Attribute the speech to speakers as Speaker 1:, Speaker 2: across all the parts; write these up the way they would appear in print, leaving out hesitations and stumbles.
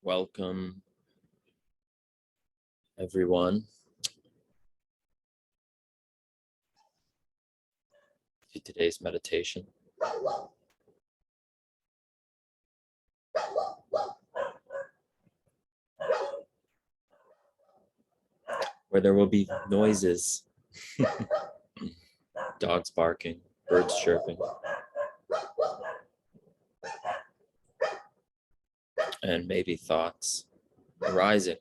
Speaker 1: Welcome, everyone, to today's meditation. Where there will be noises, dogs barking, birds chirping, and maybe thoughts arising.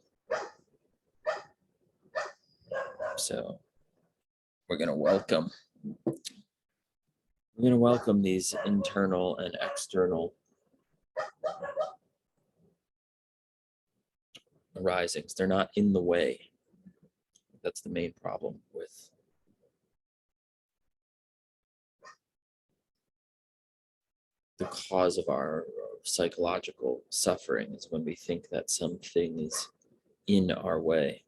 Speaker 1: So we're going to welcome these internal and external arisings. They're not in the way. That's the main problem with the cause of our psychological suffering, is when we think that something is in our way.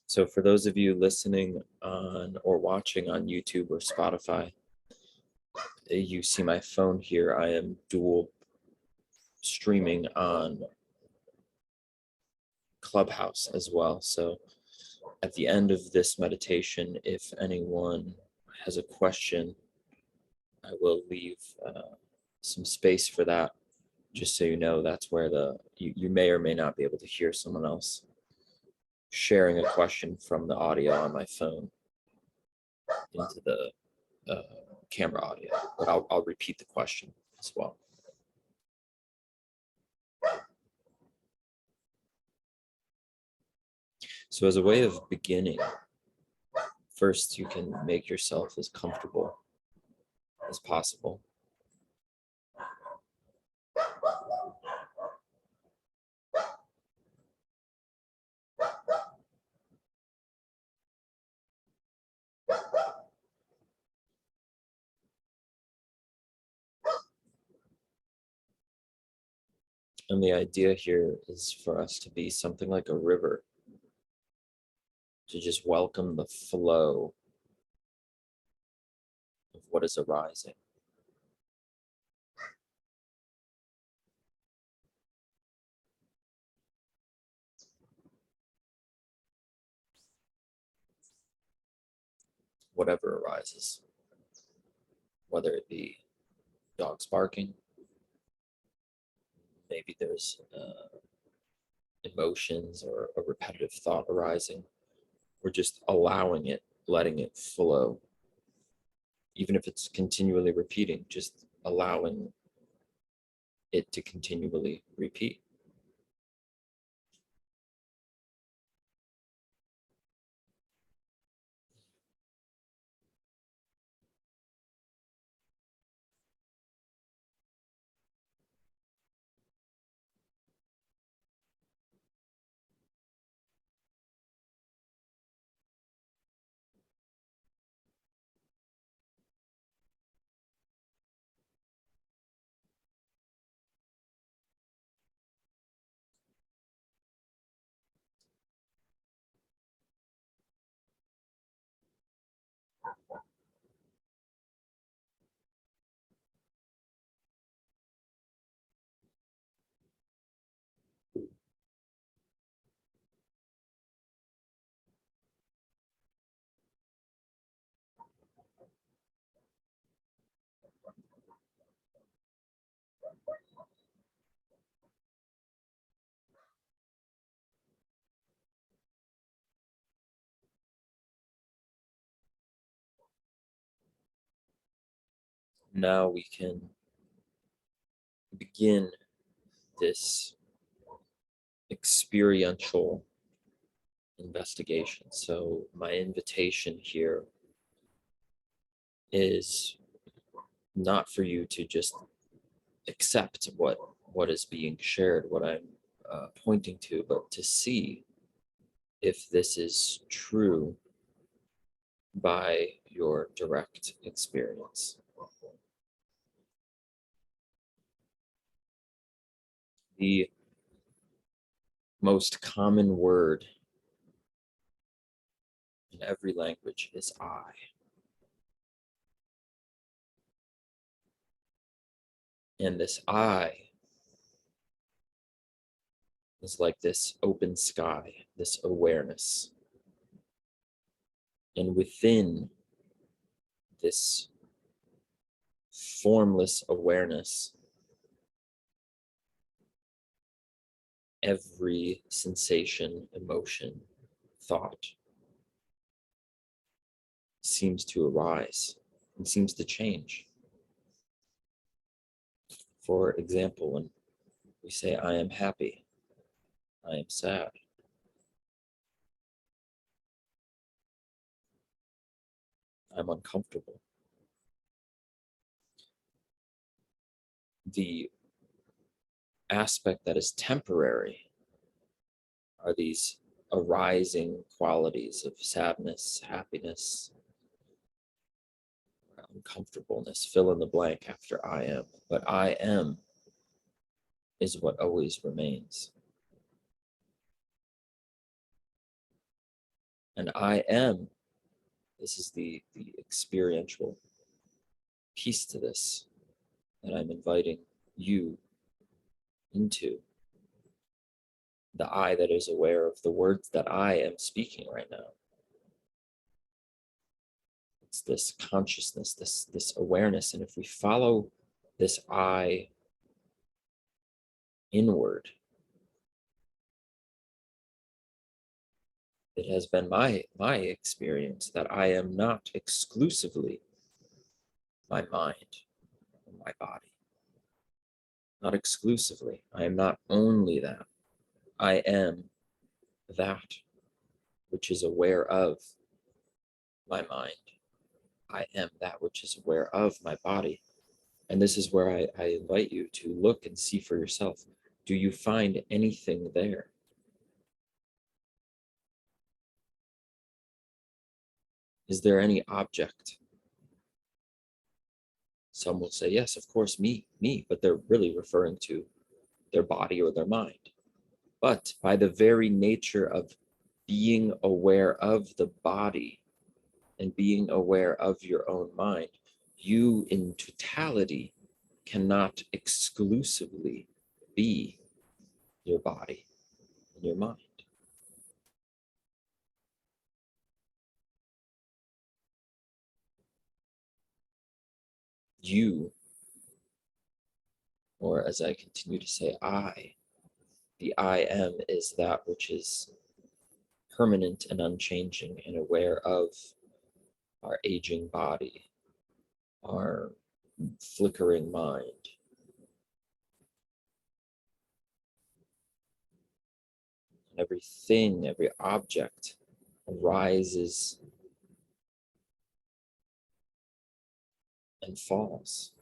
Speaker 1: So for those of you listening on or watching on YouTube or Spotify, you see my phone here. I am dual streaming on Clubhouse as well. So at the end of this meditation, if anyone has a question, I will leave some space for that. Just so you know, that's where you may or may not be able to hear someone else sharing a question from the audio on my phone into the camera audio, but I'll repeat the question as well. So as a way of beginning, first you can make yourself as comfortable as possible. And the idea here is for us to be something like a river, to just welcome the flow of what is arising. Whatever arises, whether it be dogs barking, maybe there's emotions or a repetitive thought arising. We're just allowing it, letting it flow. Even if it's continually repeating, just allowing it to continually repeat. Now we can begin this experiential investigation. So my invitation here is not for you to just accept what is being shared, what I'm pointing to, but to see if this is true by your direct experience. The most common word in every language is I. And this I is like this open sky, this awareness. And within this formless awareness, every sensation, emotion, thought seems to arise and seems to change. For example, when we say, I am happy, I am sad, I'm uncomfortable. The aspect that is temporary are these arising qualities of sadness, happiness, uncomfortableness, fill in the blank after I am. But I am is what always remains. And I am, this is the experiential piece to this that I'm inviting you into. The I that is aware of the words that I am speaking right now. It's this consciousness, this awareness. And if we follow this I inward, it has been my experience that I am not exclusively my mind and my body. Not exclusively. I am not only that. I am that which is aware of my mind. I am that which is aware of my body. And this is where I invite you to look and see for yourself. Do you find anything there? Is there any object? Some will say, yes, of course, me, but they're really referring to their body or their mind. But by the very nature of being aware of the body and being aware of your own mind, you in totality cannot exclusively be your body and your mind. You, or as I continue to say, the I am is that which is permanent and unchanging and aware of our aging body, our flickering mind. Everything, every object arises and falls.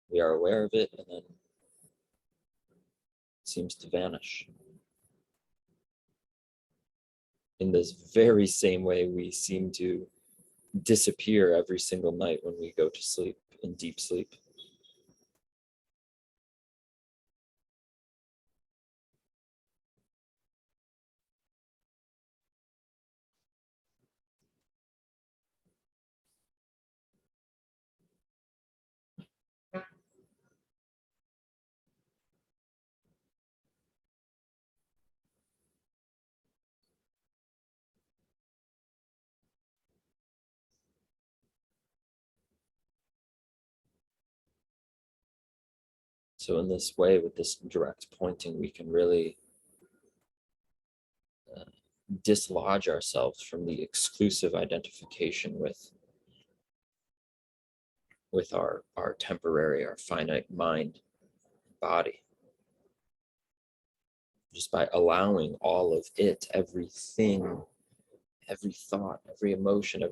Speaker 1: We are aware of it and then it seems to vanish. In this very same way, we seem to disappear every single night when we go to sleep in deep sleep. So in this way, with this direct pointing, we can really dislodge ourselves from the exclusive identification with our temporary, our finite mind, body, just by allowing all of it, everything, every thought, every emotion,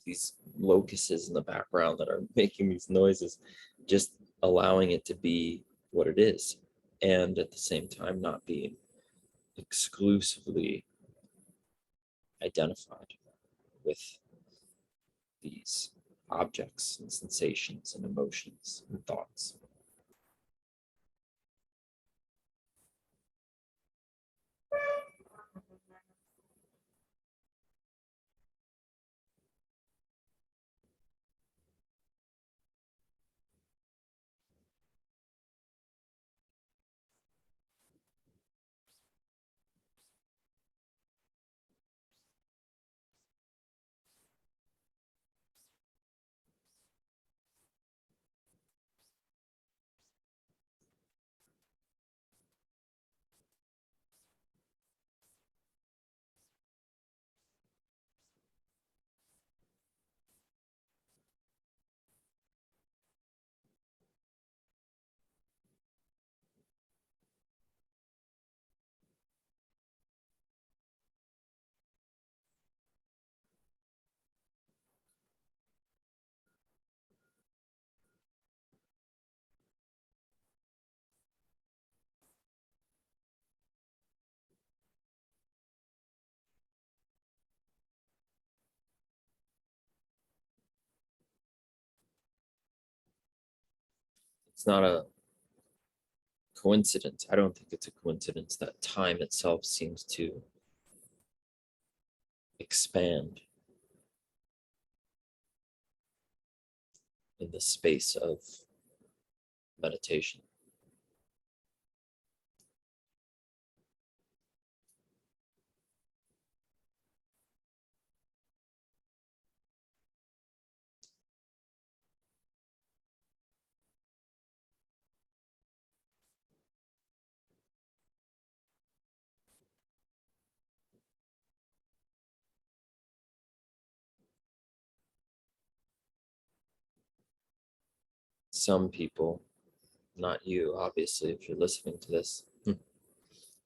Speaker 1: these locuses in the background that are making these noises, just allowing it to be what it is, and at the same time not being exclusively identified with these objects and sensations and emotions and thoughts. It's not a coincidence. I don't think it's a coincidence that time itself seems to expand in the space of meditation. Some people, not you, obviously, if you're listening to this,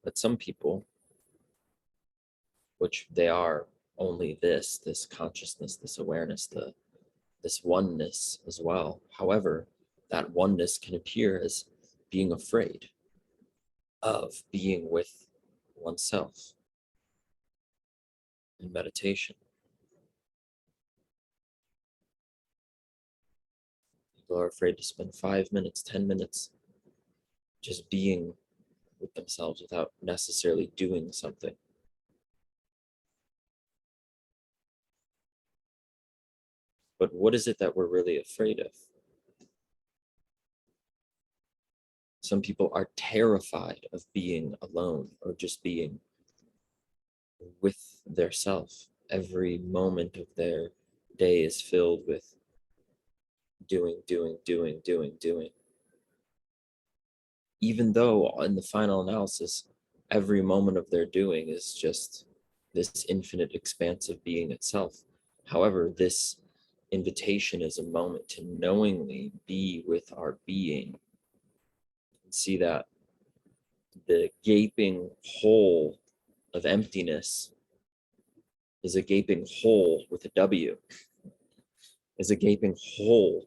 Speaker 1: but some people, which they are only this consciousness, this awareness, this oneness as well. However, that oneness can appear as being afraid of being with oneself in meditation. People are afraid to spend 5 minutes, 10 minutes just being with themselves without necessarily doing something. But what is it that we're really afraid of? Some people are terrified of being alone or just being with their self. Every moment of their day is filled with doing. Even though in the final analysis, every moment of their doing is just this infinite expanse of being itself. However, this invitation is a moment to knowingly be with our being and see that the gaping hole of emptiness is a gaping hole with a W, is a gaping hole,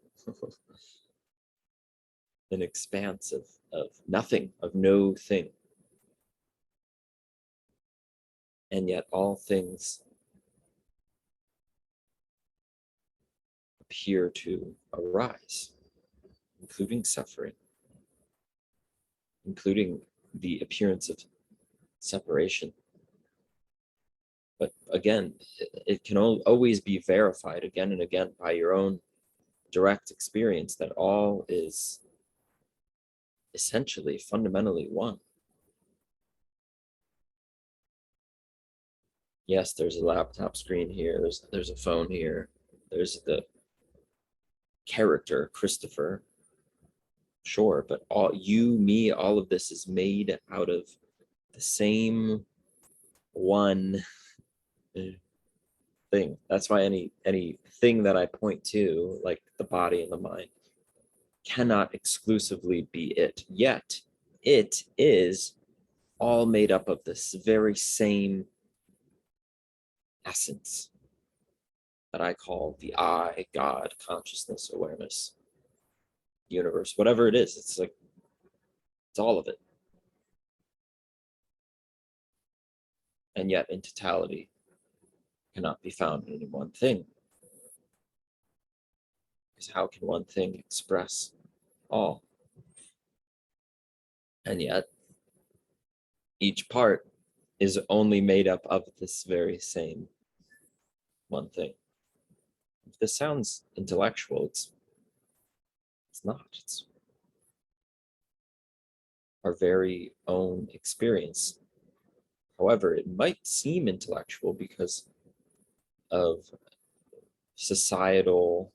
Speaker 1: an expanse of nothing, of no thing. And yet all things appear to arise, including suffering, including the appearance of separation. But again, it can always be verified again and again by your own direct experience that all is essentially, fundamentally one. Yes, there's a laptop screen here, there's a phone here, there's the character, Christopher, sure, but all you, me, all of this is made out of the same one thing. That's why any thing that I point to, like the body and the mind, cannot exclusively be it. Yet it is all made up of this very same essence that I call the I, God, consciousness, awareness, universe, whatever it is. It's like, it's all of it. And yet in totality cannot be found in any one thing. Because how can one thing express all? And yet each part is only made up of this very same one thing. If this sounds intellectual, it's not. It's our very own experience. However, it might seem intellectual because of societal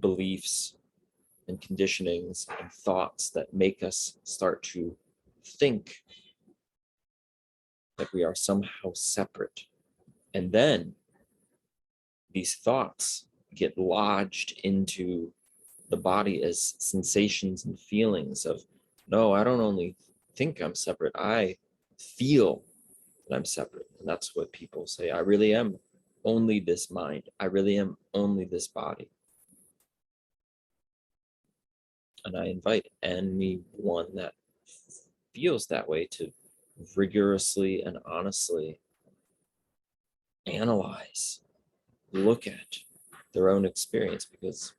Speaker 1: beliefs and conditionings and thoughts that make us start to think that we are somehow separate. And then these thoughts get lodged into the body as sensations and feelings of, no, I don't only think I'm separate, I feel that I'm separate. And that's what people say. I really am only this mind. I really am only this body. And I invite anyone that feels that way to rigorously and honestly analyze, look at their own experience, because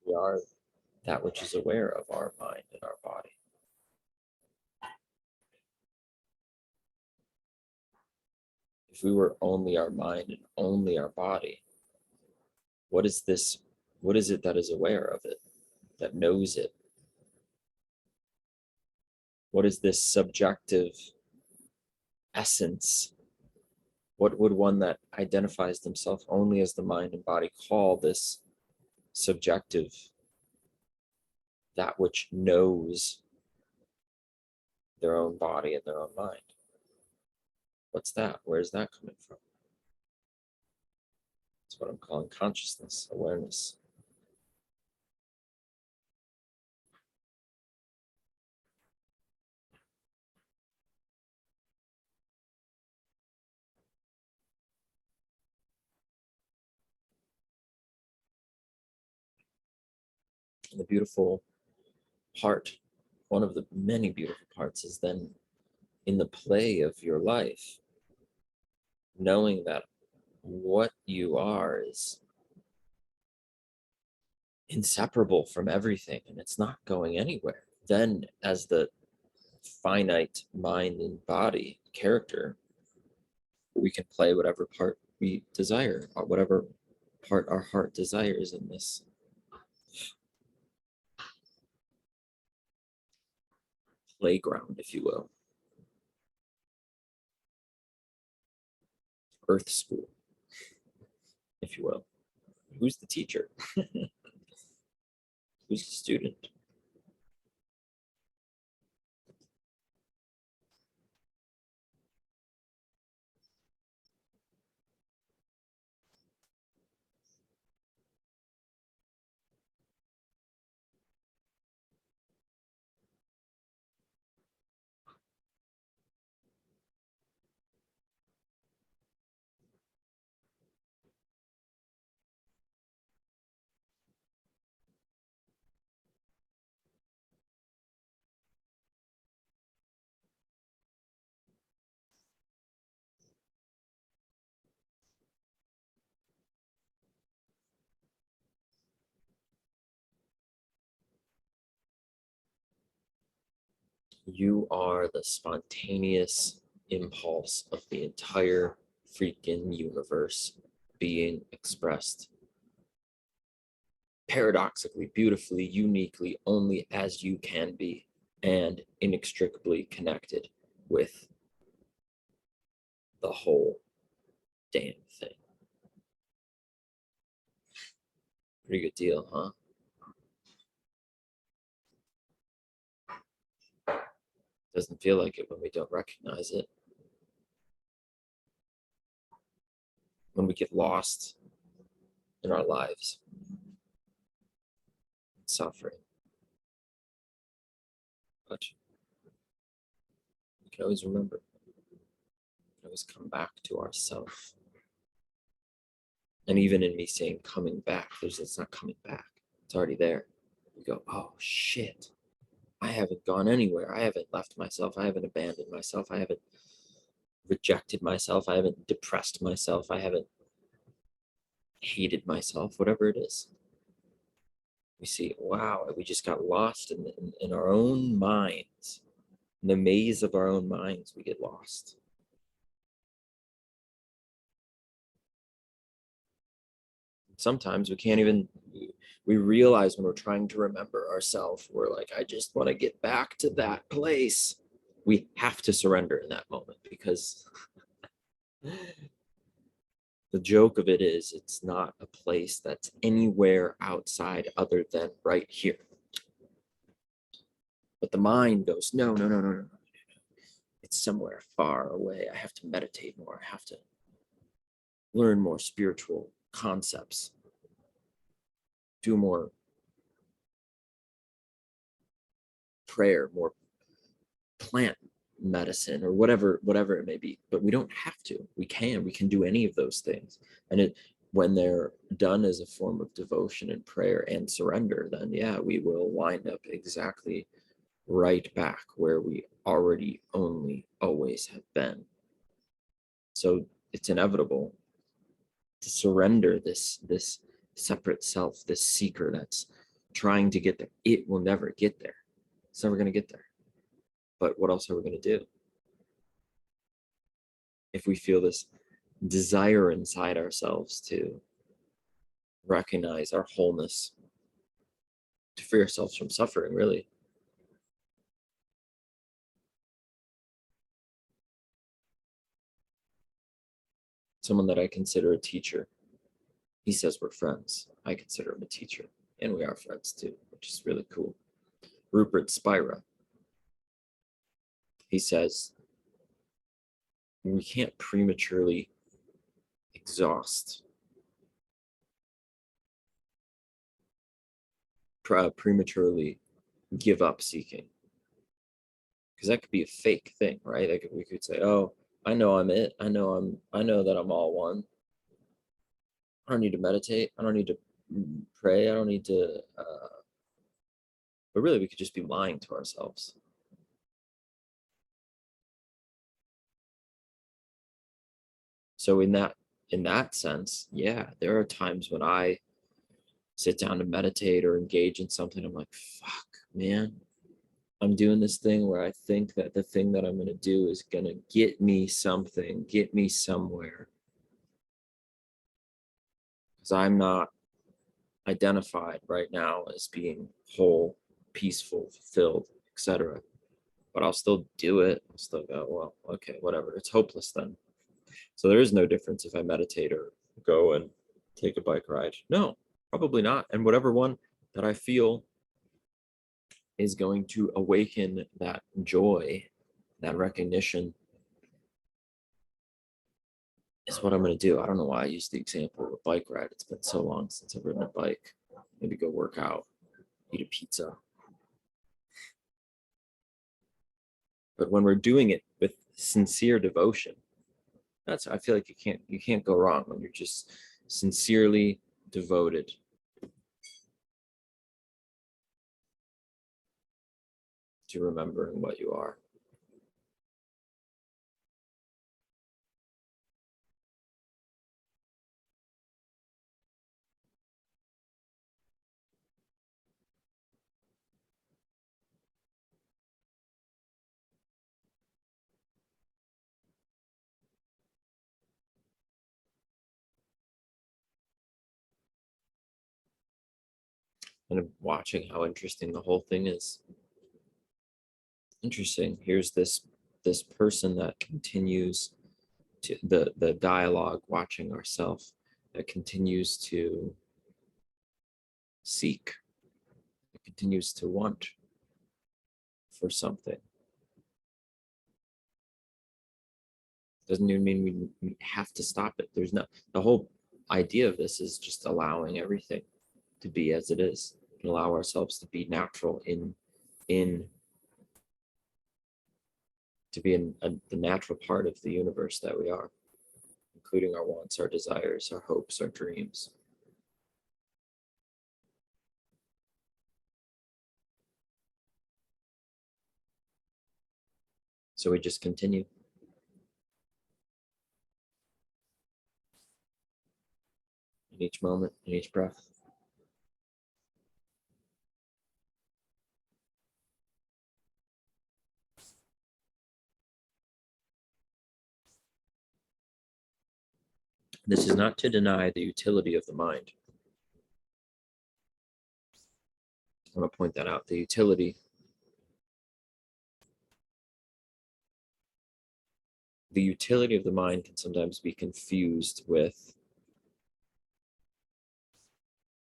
Speaker 1: We are that which is aware of our mind and our body. If we were only our mind and only our body, what is this? What is it that is aware of it, that knows it? What is this subjective essence? What would one that identifies themselves only as the mind and body call this subjective, that which knows their own body and their own mind? What's that? Where's that coming from? It's what I'm calling consciousness, awareness. And the beautiful part, one of the many beautiful parts, is then in the play of your life, knowing that what you are is inseparable from everything and it's not going anywhere. Then, as the finite mind and body character, we can play whatever part we desire, or whatever part our heart desires in this playground, if you will. Earth school, if you will. Who's the teacher? Who's the student? You are the spontaneous impulse of the entire freaking universe being expressed paradoxically, beautifully, uniquely, only as you can be, and inextricably connected with the whole damn thing. Pretty good deal, huh? Doesn't feel like it when we don't recognize it. When we get lost in our lives, suffering. But we can always remember, we can always come back to ourself. And even in me saying coming back, it's not coming back. It's already there. We go, oh shit. I haven't gone anywhere. I haven't left myself. I haven't abandoned myself. I haven't rejected myself. I haven't depressed myself. I haven't hated myself, whatever it is. We see, wow, we just got lost in our own minds. In the maze of our own minds, we get lost. Sometimes we can't even, we realize when we're trying to remember ourselves, we're like, I just want to get back to that place. We have to surrender in that moment, because the joke of it is it's not a place that's anywhere outside other than right here. But the mind goes, no, no, no, no, no. It's somewhere far away. I have to meditate more. I have to learn more spiritual concepts, do more prayer, more plant medicine, or whatever it may be. But we don't have to. We can do any of those things. And when they're done as a form of devotion and prayer and surrender, then yeah, we will wind up exactly right back where we already only always have been. So it's inevitable to surrender this separate self, this seeker that's trying to get there. It will never get there. It's never going to get there. But what else are we going to do? If we feel this desire inside ourselves to recognize our wholeness, to free ourselves from suffering, really. Someone that I consider a teacher, he says we're friends. I consider him a teacher, and we are friends too, which is really cool. Rupert Spira, he says we can't prematurely exhaust, prematurely give up seeking, because that could be a fake thing, right? Like we could say, oh, I know I'm it. I know that I'm all one. I don't need to meditate. I don't need to pray. I don't need to, but really we could just be lying to ourselves. So in that sense, yeah, there are times when I sit down to meditate or engage in something. I'm like, fuck, man, I'm doing this thing where I think that the thing that I'm going to do is going to get me something, get me somewhere. Because I'm not identified right now as being whole, peaceful, fulfilled, etc. But I'll still do it. I'll still go, well, okay, whatever. It's hopeless then. So there is no difference if I meditate or go and take a bike ride. No, probably not. And whatever one that I feel is going to awaken that joy, that recognition, is what I'm going to do. I don't know why I used the example of a bike ride. It's been so long since I've ridden a bike. Maybe go work out, eat a pizza. But when we're doing it with sincere devotion, I feel like you can't go wrong when you're just sincerely devoted to remembering what you are. And I'm watching how interesting the whole thing is. Interesting. Here's this person that continues to the dialogue, watching ourself, that continues to seek, that continues to want for something. Doesn't even mean we have to stop it. There's no, the whole idea of this is just allowing everything to be as it is, and allow ourselves to be natural in to be in the natural part of the universe that we are, including our wants, our desires, our hopes, our dreams. So we just continue. In each moment, in each breath. This is not to deny the utility of the mind. I want to point that out. The utility of the mind can sometimes be confused with,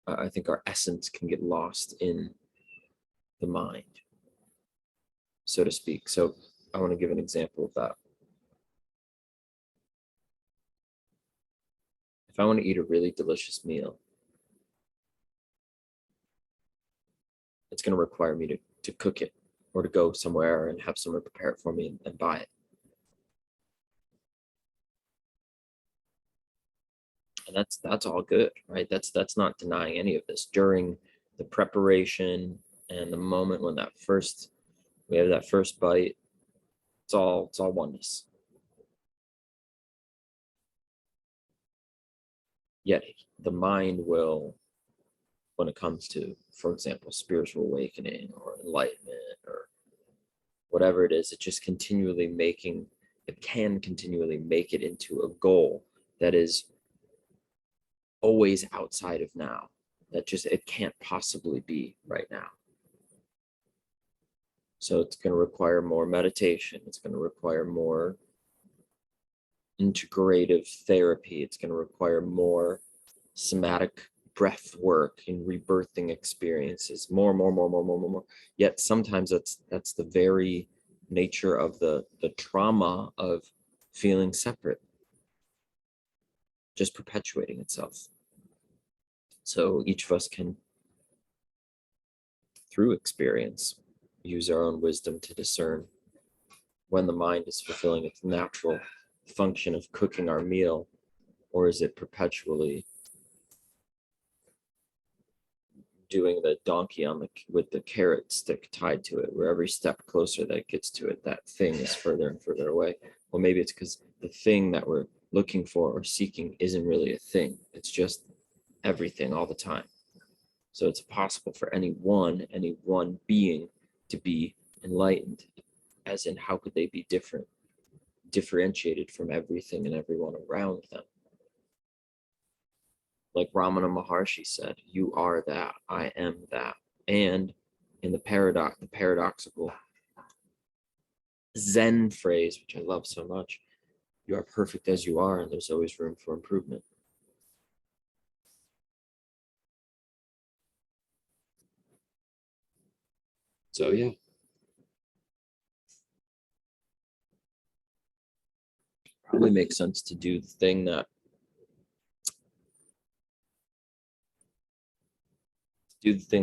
Speaker 1: I think our essence can get lost in the mind, so to speak. So I want to give an example of that. If I want to eat a really delicious meal, it's going to require me to cook it, or to go somewhere and have someone prepare it for me and buy it. And that's all good, right? That's not denying any of this. During the preparation and the moment when we have that first bite, it's all oneness. Yet the mind will when it comes to, for example, spiritual awakening or enlightenment or whatever it is. It can continually make it into a goal that is always outside of now, that just it can't possibly be right now. So it's going to require more meditation. It's going to require more integrative therapy. It's going to require more somatic breath work and rebirthing experiences. More. Yet sometimes that's the very nature of the trauma of feeling separate, just perpetuating itself. So each of us can, through experience, use our own wisdom to discern when the mind is fulfilling its natural function of cooking our meal, or is it perpetually doing the donkey with the carrot stick tied to it, where every step closer that gets to it, that thing is further and further away. Well, maybe it's because the thing that we're looking for or seeking isn't really a thing. It's just everything all the time. So it's possible for any one being to be enlightened, as in how could they be differentiated from everything and everyone around them? Like Ramana Maharshi said, you are that, I am that. And in the paradoxical Zen phrase, which I love so much, you are perfect as you are, and there's always room for improvement. So yeah. Probably makes sense to do the thing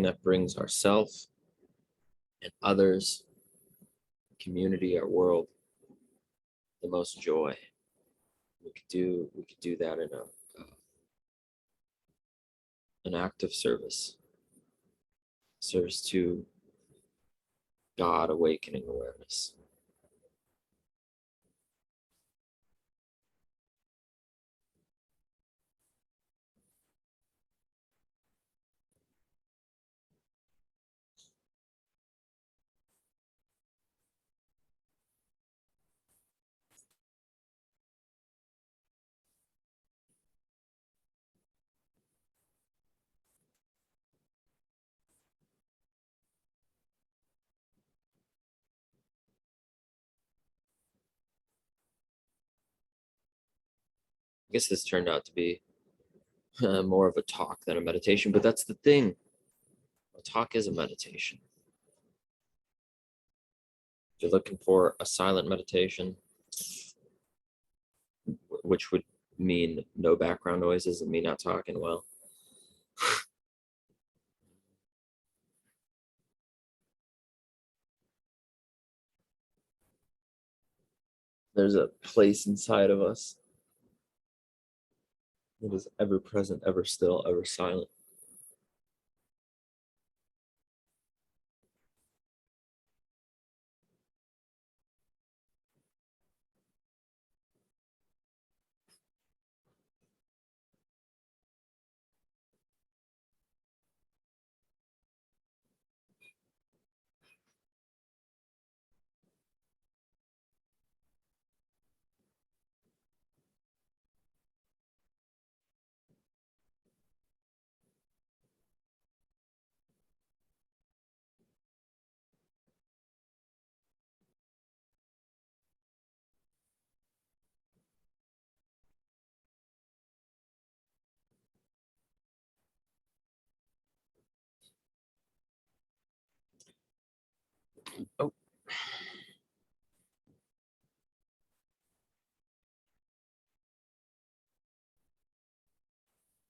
Speaker 1: that brings ourself and others, community, our world, the most joy. We could do that in an act of service to God, awakening awareness. I guess this turned out to be more of a talk than a meditation, but that's the thing. A talk is a meditation. If you're looking for a silent meditation, which would mean no background noises and me not talking well, there's a place inside of us that is ever present, ever still, ever silent. Oh,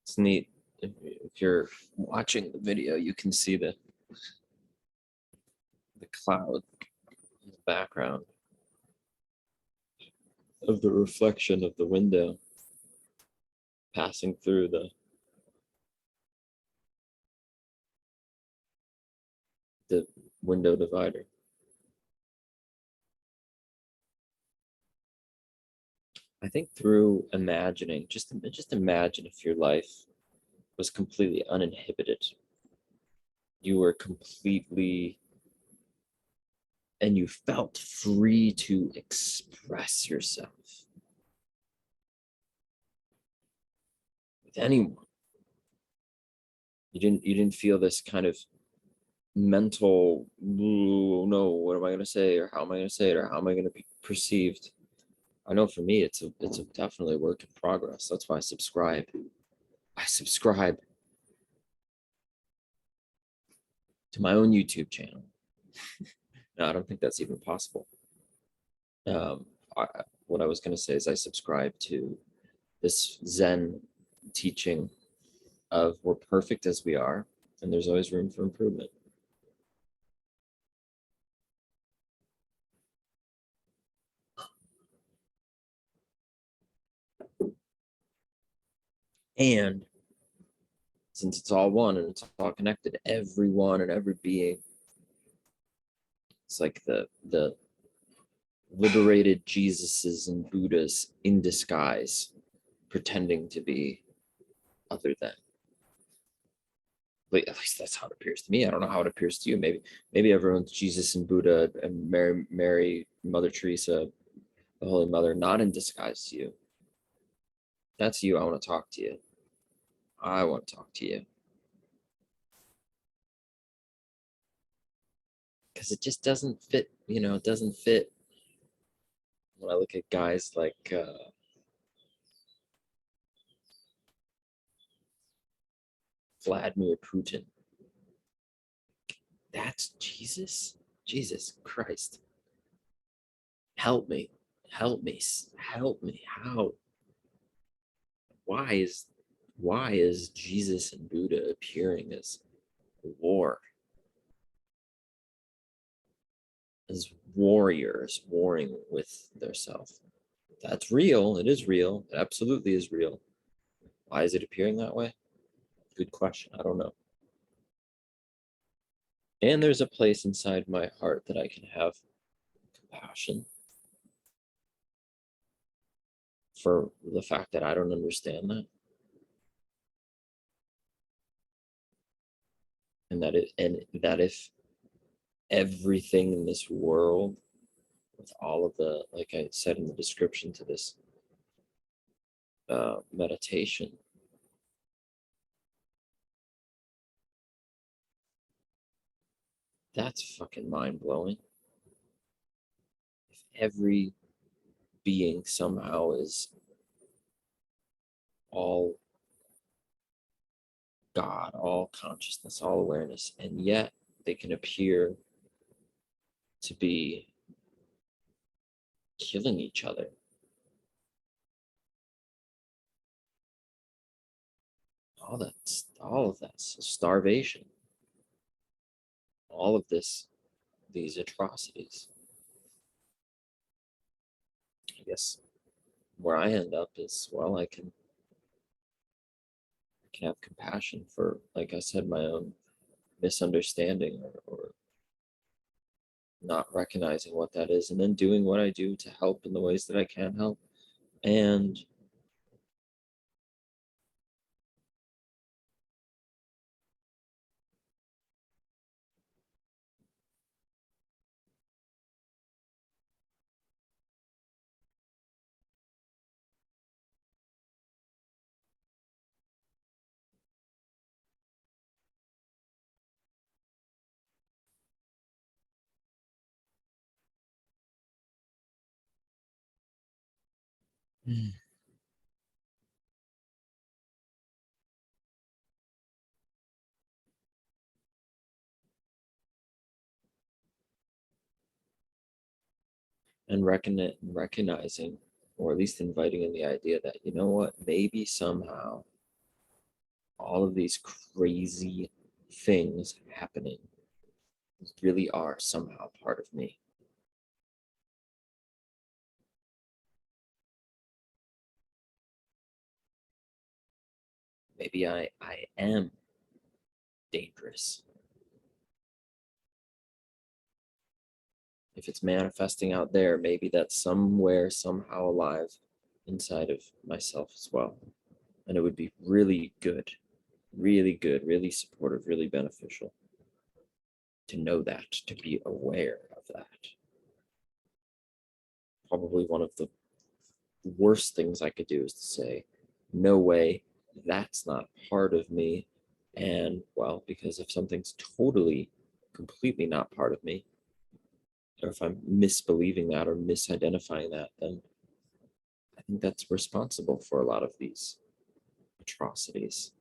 Speaker 1: it's neat. If you're watching the video, you can see the cloud in the background of the reflection of the window passing through the window divider. I think through imagining, just imagine if your life was completely uninhibited you were completely, and you felt free to express yourself with anyone. You didn't feel this kind of mental, "Ooh, no, what am I going to say, or how am I going to say it, or how am I going to be perceived?" I know for me, it's a definitely a work in progress. That's why I subscribe. I subscribe to my own YouTube channel. No, I don't think that's even possible. Um, I, what I was going to say is I subscribe to this Zen teaching of we're perfect as we are, and there's always room for improvement. And since it's all one and it's all connected, everyone and every being, it's like the liberated Jesuses and Buddhas in disguise, pretending to be other than. At least that's how it appears to me. I don't know how it appears to you. Maybe everyone's Jesus and Buddha and Mary, Mother Teresa, the Holy Mother, not in disguise to you. That's you. I want to talk to you. I want to talk to you. Because it just doesn't fit, it doesn't fit when I look at guys like Vladimir Putin. That's Jesus? Jesus Christ. Help me. Help me. Help me. How? Why is why is Jesus and Buddha appearing as war? As warriors warring with their self. That's real. It is real. It absolutely is real. Why is it appearing that way? Good question. I don't know. And there's a place inside my heart that I can have compassion for the fact that I don't understand that. And that if everything in this world, with all of the, like I said in the description to this meditation, that's fucking mind-blowing. If every being somehow is all God, all consciousness, all awareness, and yet they can appear to be killing each other. All of that starvation, all of these atrocities. I guess where I end up is, well, I can have compassion for, like I said, my own misunderstanding, or not recognizing what that is, and then doing what I do to help in the ways that I can help. And recognizing, or at least inviting in the idea that, you know what, maybe somehow all of these crazy things happening really are somehow part of me. Maybe I am dangerous. If it's manifesting out there, maybe that's somewhere, somehow alive inside of myself as well. And it would be really good, really supportive, really beneficial know that, to be aware of that. Probably one of the worst things I could do is to say, no way, that's not part of me. And well, because if something's totally, completely not part of me, or if I'm misbelieving that or misidentifying that, then I think that's responsible for a lot of these atrocities.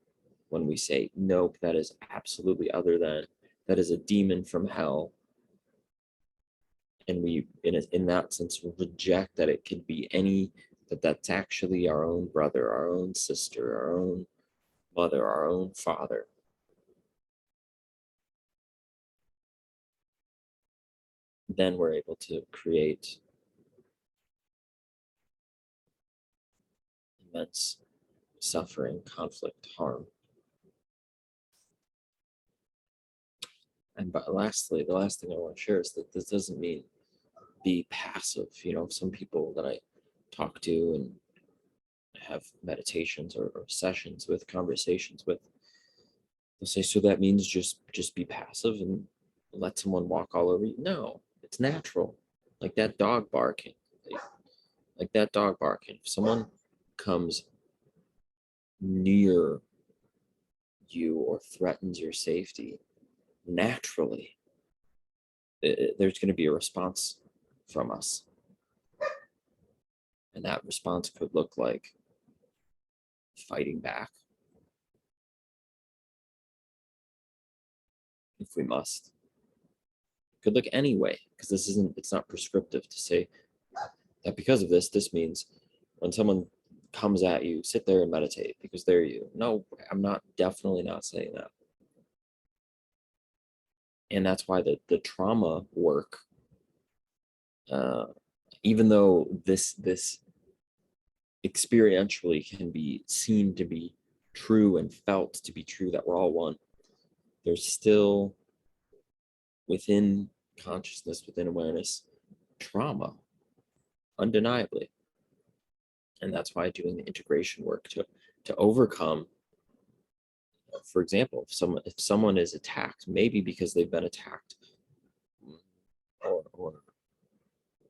Speaker 1: When we say, nope, that is absolutely other than, that is a demon from hell. And we, in that sense, reject that it could be any, that's actually our own brother, our own sister, our own mother, our own father. Then we're able to create immense suffering, conflict, harm. And but lastly, the last thing I want to share is that this doesn't mean be passive. Some people that I talk to and have meditations or sessions with, conversations with, they'll say, so that means just be passive and let someone walk all over you. No, it's natural. Like that dog barking. Like that dog barking. If someone comes near you or threatens your safety, naturally, there's going to be a response from us. And that response could look like fighting back if we must. It could look any way, because it's not prescriptive to say that because of this means when someone comes at you, sit there and meditate because they're you. No, I'm definitely not saying that. And that's why the trauma work, even though this experientially can be seen to be true and felt to be true, that we're all one, there's still within consciousness, within awareness, trauma, undeniably. And that's why doing the integration work to overcome, for example, if someone is attacked, maybe because they've been attacked, or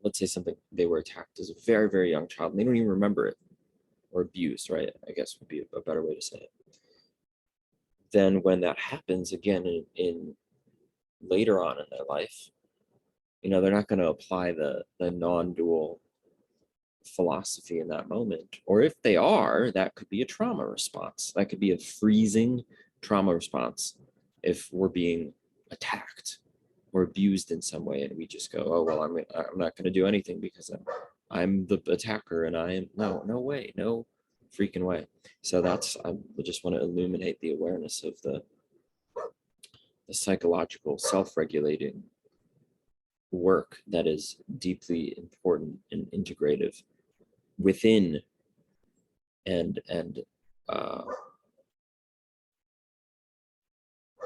Speaker 1: let's say they were attacked as a very, very young child and they don't even remember it, or abused, right? I guess would be a better way to say it. Then when that happens again in later on in their life, they're not going to apply the non-dual philosophy in that moment. Or if they are, that could be a trauma response. That could be a freezing trauma response if we're being attacked or abused in some way, and we just go, oh well, I'm not going to do anything because I'm the attacker, and I am no way, no freaking way. So I just want to illuminate the awareness of the psychological self-regulating work that is deeply important and integrative within and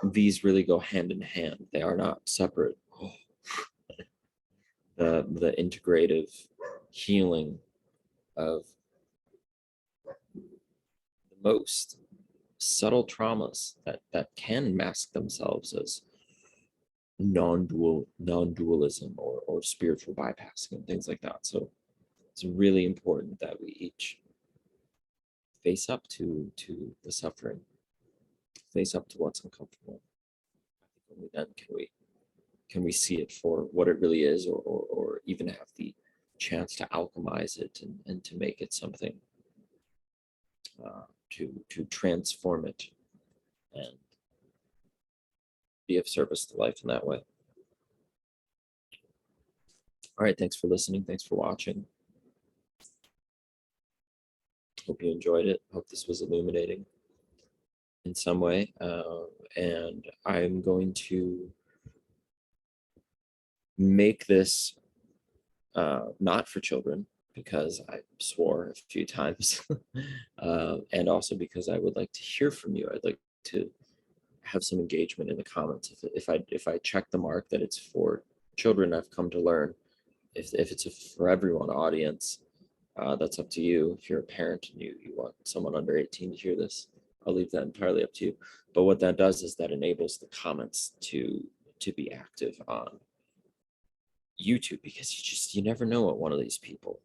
Speaker 1: these really go hand in hand. They are not separate. The integrative healing of the most subtle traumas that can mask themselves as non-dualism or spiritual bypassing and things like that. So it's really important that we each face up to the suffering, face up to what's uncomfortable. I think only then can we see it for what it really is, or even have the chance to alchemize it and to make it something, to transform it and be of service to life in that way. All right, thanks for listening. Thanks for watching. Hope you enjoyed it. Hope this was illuminating in some way. And I'm going to make this not for children, because I swore a few times, and also because I would like to hear from you. I'd like to have some engagement in the comments. If I check the mark that it's for children, I've come to learn, if it's a for everyone audience, that's up to you. If you're a parent and you want someone under 18 to hear this, I'll leave that entirely up to you. But what that does is that enables the comments to to be active on YouTube, because you never know what one of these people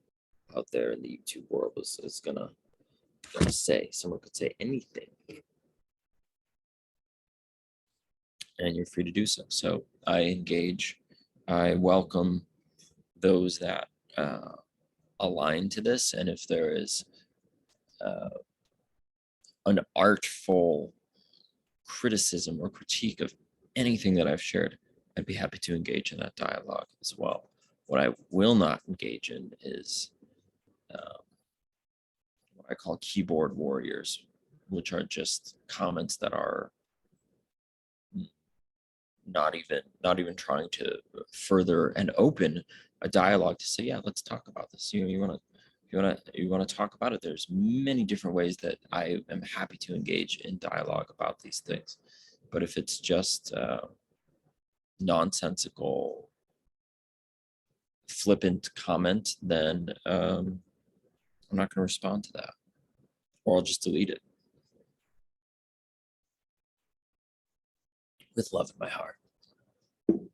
Speaker 1: out there in the YouTube world is gonna say. Someone could say anything, and you're free to do so. So I engage, I welcome those that align to this, and if there is an artful criticism or critique of anything that I've shared, I'd be happy to engage in that dialogue as well. What I will not engage in is what I call keyboard warriors, which are just comments that are not even trying to further and open a dialogue to say, yeah, let's talk about this. You want to talk about it. There's many different ways that I am happy to engage in dialogue about these things. But if it's just nonsensical, flippant comment, then I'm not going to respond to that, or I'll just delete it with love in my heart. All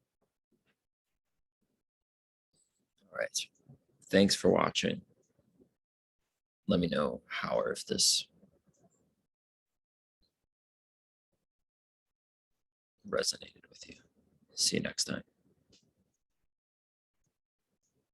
Speaker 1: right. Thanks for watching. Let me know how or if this resonated with you. See you next time.